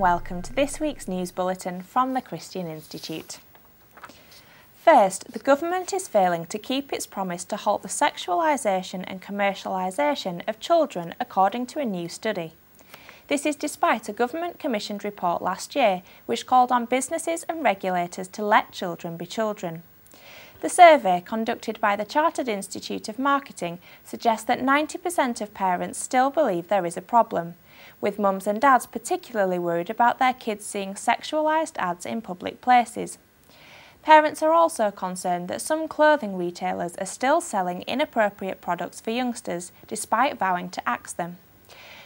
welcome to this week's news bulletin from the Christian Institute. First, the government is failing to keep its promise to halt the sexualisation and commercialisation of children according to a new study. This is despite a government-commissioned report last year which called on businesses and regulators to let children be children. The survey, conducted by the Chartered Institute of Marketing, suggests that 90% of parents still believe there is a problem, with mums and dads particularly worried about their kids seeing sexualised ads in public places. Parents are also concerned that some clothing retailers are still selling inappropriate products for youngsters, despite vowing to axe them.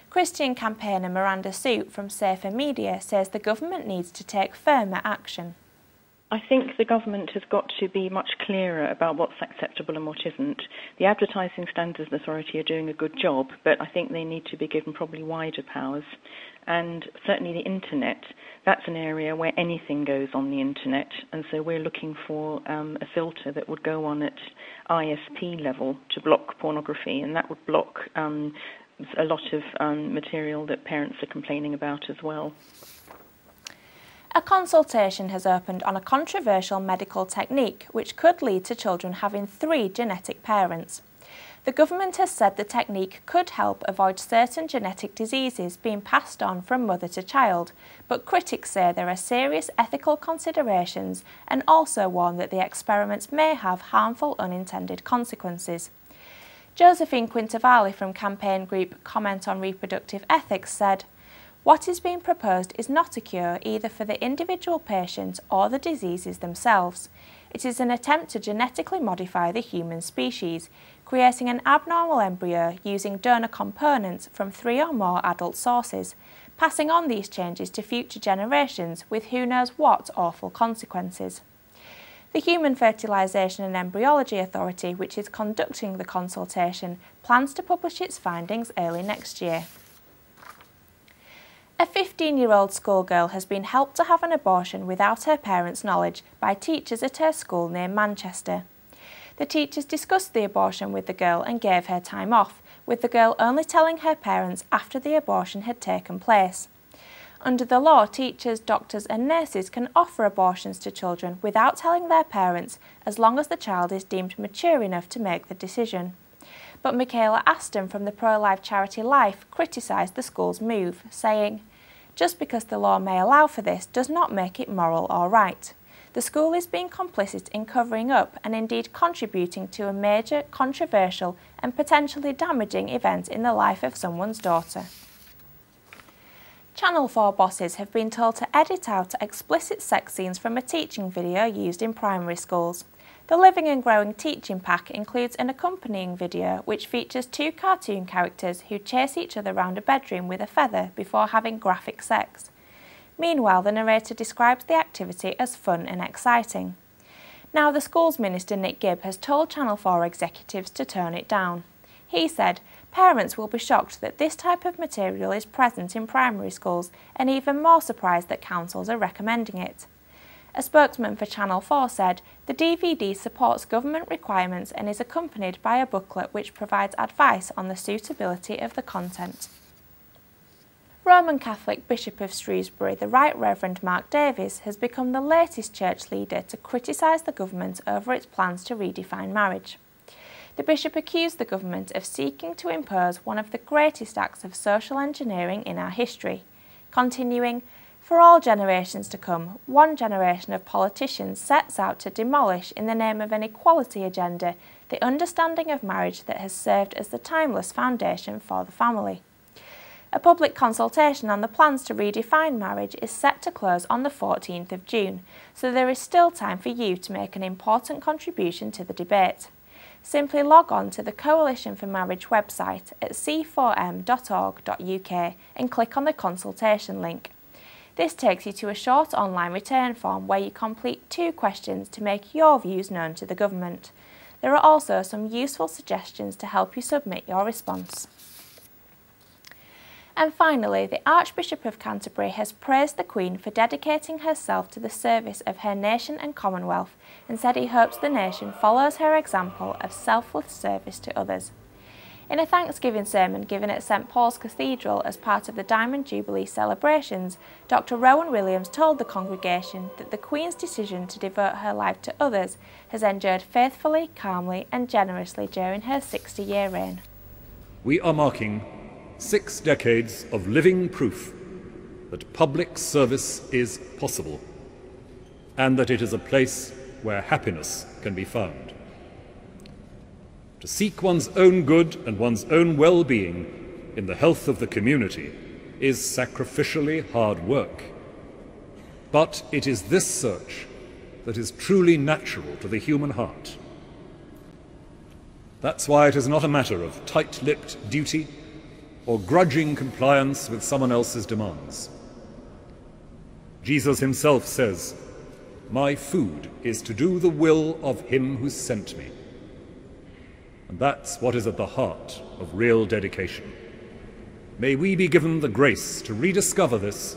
Christian campaigner Miranda Soot from Safer Media says the government needs to take firmer action. I think the government has got to be much clearer about what's acceptable and what isn't. The Advertising Standards Authority are doing a good job, but I think they need to be given probably wider powers. And certainly the internet, that's an area where anything goes on the internet, and so we're looking for a filter that would go on at ISP level to block pornography, and that would block a lot of material that parents are complaining about as well. A consultation has opened on a controversial medical technique which could lead to children having 3 genetic parents. The government has said the technique could help avoid certain genetic diseases being passed on from mother to child, but critics say there are serious ethical considerations and also warn that the experiments may have harmful unintended consequences. Josephine Quintavalli from campaign group Comment on Reproductive Ethics said, "What is being proposed is not a cure either for the individual patient or the diseases themselves. It is an attempt to genetically modify the human species, creating an abnormal embryo using donor components from 3 or more adult sources, passing on these changes to future generations with who knows what awful consequences." The Human Fertilisation and Embryology Authority, which is conducting the consultation, plans to publish its findings early next year. A 15-year-old schoolgirl has been helped to have an abortion without her parents' knowledge by teachers at her school near Manchester. The teachers discussed the abortion with the girl and gave her time off, with the girl only telling her parents after the abortion had taken place. Under the law, teachers, doctors and nurses can offer abortions to children without telling their parents as long as the child is deemed mature enough to make the decision. But Michaela Aston from the pro-life charity Life criticised the school's move, saying, "Just because the law may allow for this does not make it moral or right. The school is being complicit in covering up and indeed contributing to a major, controversial and potentially damaging event in the life of someone's daughter." Channel 4 bosses have been told to edit out explicit sex scenes from a teaching video used in primary schools. The Living and Growing teaching pack includes an accompanying video which features 2 cartoon characters who chase each other around a bedroom with a feather before having graphic sex. Meanwhile, the narrator describes the activity as fun and exciting. Now, the Schools Minister Nick Gibb has told Channel 4 executives to tone it down. He said, "Parents will be shocked that this type of material is present in primary schools and even more surprised that councils are recommending it." A spokesman for Channel 4 said, "The DVD supports government requirements and is accompanied by a booklet which provides advice on the suitability of the content." Roman Catholic Bishop of Shrewsbury, the Right Reverend Mark Davies, has become the latest church leader to criticise the government over its plans to redefine marriage. The bishop accused the government of seeking to impose one of the greatest acts of social engineering in our history, continuing, "For all generations to come, one generation of politicians sets out to demolish, in the name of an equality agenda, the understanding of marriage that has served as the timeless foundation for the family." A public consultation on the plans to redefine marriage is set to close on the 14th of June, so there is still time for you to make an important contribution to the debate. Simply log on to the Coalition for Marriage website at c4m.org.uk and click on the consultation link. This takes you to a short online return form where you complete 2 questions to make your views known to the government. There are also some useful suggestions to help you submit your response. And finally, the Archbishop of Canterbury has praised the Queen for dedicating herself to the service of her nation and Commonwealth and said he hopes the nation follows her example of selfless service to others. In a Thanksgiving sermon given at St Paul's Cathedral as part of the Diamond Jubilee celebrations, Dr Rowan Williams told the congregation that the Queen's decision to devote her life to others has endured faithfully, calmly and generously during her 60-year reign. We are marking 6 decades of living proof that public service is possible and that it is a place where happiness can be found. To seek one's own good and one's own well-being in the health of the community is sacrificially hard work. But it is this search that is truly natural to the human heart. That's why it is not a matter of tight-lipped duty or grudging compliance with someone else's demands. Jesus himself says, "My food is to do the will of him who sent me." And that's what is at the heart of real dedication. May we be given the grace to rediscover this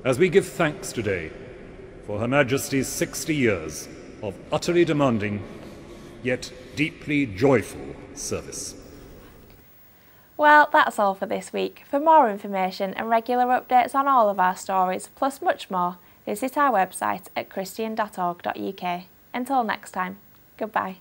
as we give thanks today for Her Majesty's 60 years of utterly demanding, yet deeply joyful service. Well, that's all for this week. For more information and regular updates on all of our stories, plus much more, visit our website at christian.org.uk. Until next time, goodbye.